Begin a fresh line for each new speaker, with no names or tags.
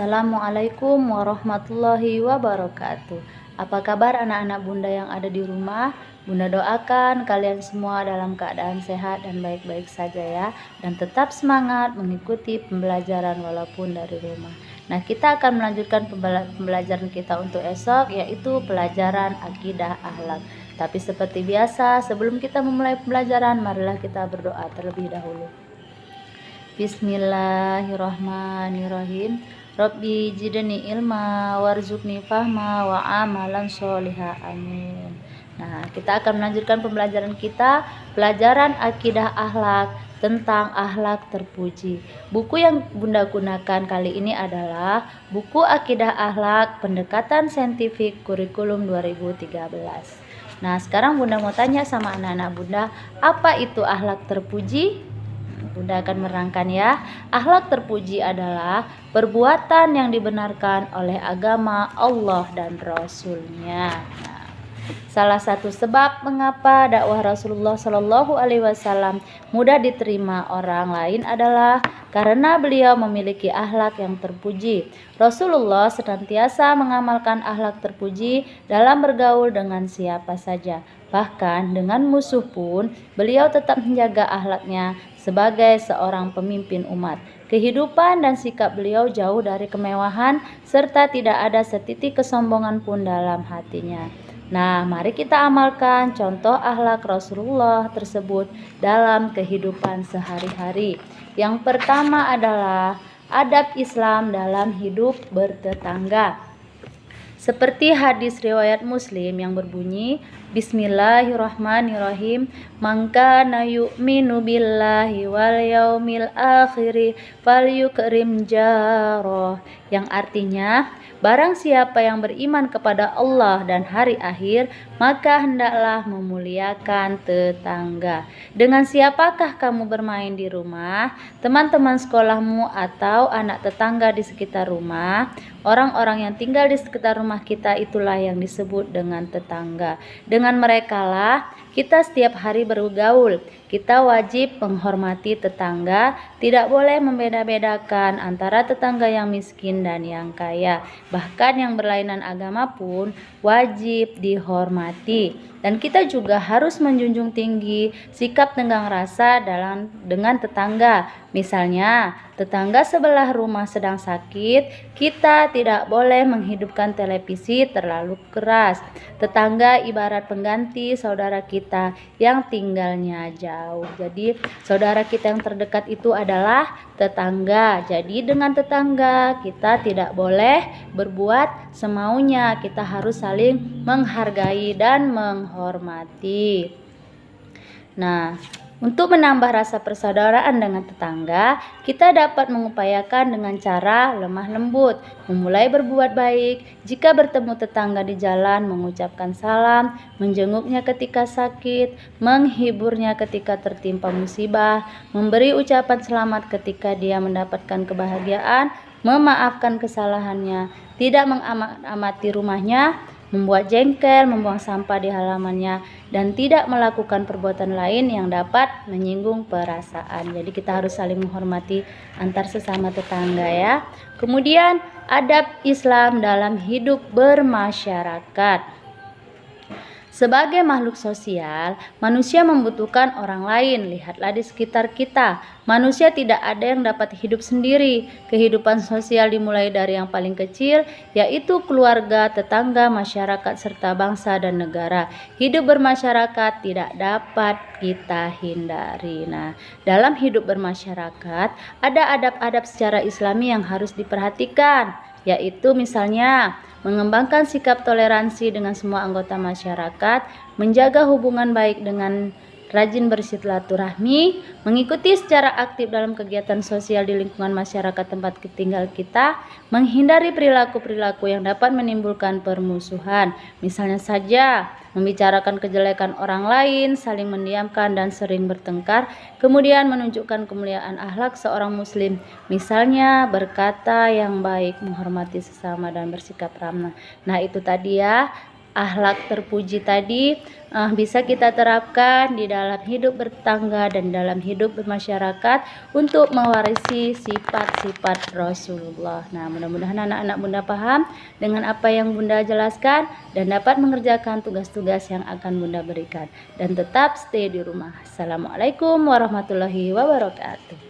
Assalamualaikum warahmatullahi wabarakatuh. Apa kabar anak-anak bunda yang ada di rumah? Bunda doakan kalian semua dalam keadaan sehat dan baik-baik saja ya. Dan tetap semangat mengikuti pembelajaran walaupun dari rumah. Nah, kita akan melanjutkan pembelajaran kita untuk esok, yaitu pelajaran akidah akhlak. Tapi seperti biasa, sebelum kita memulai pembelajaran, marilah kita berdoa terlebih dahulu. Bismillahirrahmanirrahim. Rabbi jidni ilma warzuqni fahma wa amalan sholiha, amin. Nah, kita akan melanjutkan pembelajaran kita, pelajaran akidah akhlak tentang akhlak terpuji. Buku yang Bunda gunakan kali ini adalah buku Akidah Akhlak Pendekatan Saintifik Kurikulum 2013. Nah, sekarang Bunda mau tanya sama anak-anak Bunda, apa itu akhlak terpuji? Bunda akan menerangkan ya. Akhlak terpuji adalah perbuatan yang dibenarkan oleh agama Allah dan Rasul-Nya. Nah, salah satu sebab mengapa dakwah Rasulullah Shallallahu Alaihi Wasallam mudah diterima orang lain adalah karena beliau memiliki akhlak yang terpuji. Rasulullah senantiasa mengamalkan akhlak terpuji dalam bergaul dengan siapa saja. Bahkan dengan musuh pun beliau tetap menjaga akhlaknya sebagai seorang pemimpin umat. Kehidupan dan sikap beliau jauh dari kemewahan serta tidak ada setitik kesombongan pun dalam hatinya. Nah, mari kita amalkan contoh akhlak Rasulullah tersebut dalam kehidupan sehari-hari. Yang pertama adalah adab Islam dalam hidup bertetangga. Seperti hadis riwayat Muslim yang berbunyi, Bismillahirrahmanirrahim, man kana yu'minu billahi wal yaumil akhiri falyukrim jarah, yang artinya barang siapa yang beriman kepada Allah dan hari akhir, maka hendaklah memuliakan tetangga. Dengan siapakah kamu bermain di rumah? Teman-teman sekolahmu atau anak tetangga di sekitar rumah? Orang-orang yang tinggal di sekitar rumah kita itulah yang disebut dengan tetangga. Dengan merekalah kita setiap hari bergaul. Kita wajib menghormati tetangga, tidak boleh membeda-bedakan antara tetangga yang miskin dan yang kaya. Bahkan yang berlainan agama pun wajib dihormati. Dan kita juga harus menjunjung tinggi sikap tenggang rasa dengan tetangga. Misalnya, tetangga sebelah rumah sedang sakit, kita tidak boleh menghidupkan televisi terlalu keras. Tetangga ibarat pengganti saudara kita yang tinggalnya jauh. Jadi, saudara kita yang terdekat itu adalah tetangga. Jadi, dengan tetangga kita tidak boleh berbuat semaunya. Kita harus saling menghargai dan menghormati. Nah, untuk menambah rasa persaudaraan dengan tetangga, kita dapat mengupayakan dengan cara lemah lembut, memulai berbuat baik. Jika bertemu tetangga di jalan, mengucapkan salam, menjenguknya ketika sakit, menghiburnya ketika tertimpa musibah, memberi ucapan selamat ketika dia mendapatkan kebahagiaan, memaafkan kesalahannya, tidak mengamati rumahnya, membuat jengkel, membuang sampah di halamannya, dan tidak melakukan perbuatan lain yang dapat menyinggung perasaan. Jadi kita harus saling menghormati antar sesama tetangga ya. Kemudian adab Islam dalam hidup bermasyarakat. Sebagai makhluk sosial, manusia membutuhkan orang lain. Lihatlah di sekitar kita. Manusia tidak ada yang dapat hidup sendiri. Kehidupan sosial dimulai dari yang paling kecil, yaitu keluarga, tetangga, masyarakat, serta bangsa dan negara. Hidup bermasyarakat tidak dapat kita hindari. Nah, dalam hidup bermasyarakat, ada adab-adab secara Islami yang harus diperhatikan, yaitu misalnya mengembangkan sikap toleransi dengan semua anggota masyarakat, menjaga hubungan baik dengan rajin bersilaturahmi, mengikuti secara aktif dalam kegiatan sosial di lingkungan masyarakat tempat tinggal kita, menghindari perilaku-perilaku yang dapat menimbulkan permusuhan, misalnya saja membicarakan kejelekan orang lain, saling mendiamkan dan sering bertengkar, kemudian menunjukkan kemuliaan akhlak seorang muslim, misalnya berkata yang baik, menghormati sesama dan bersikap ramah. Nah, itu tadi ya akhlak terpuji tadi bisa kita terapkan di dalam hidup bertetangga dan dalam hidup bermasyarakat untuk mewarisi sifat-sifat Rasulullah. Nah, mudah-mudahan anak-anak Bunda paham dengan apa yang Bunda jelaskan dan dapat mengerjakan tugas-tugas yang akan Bunda berikan. Dan tetap stay di rumah. Assalamualaikum warahmatullahi wabarakatuh.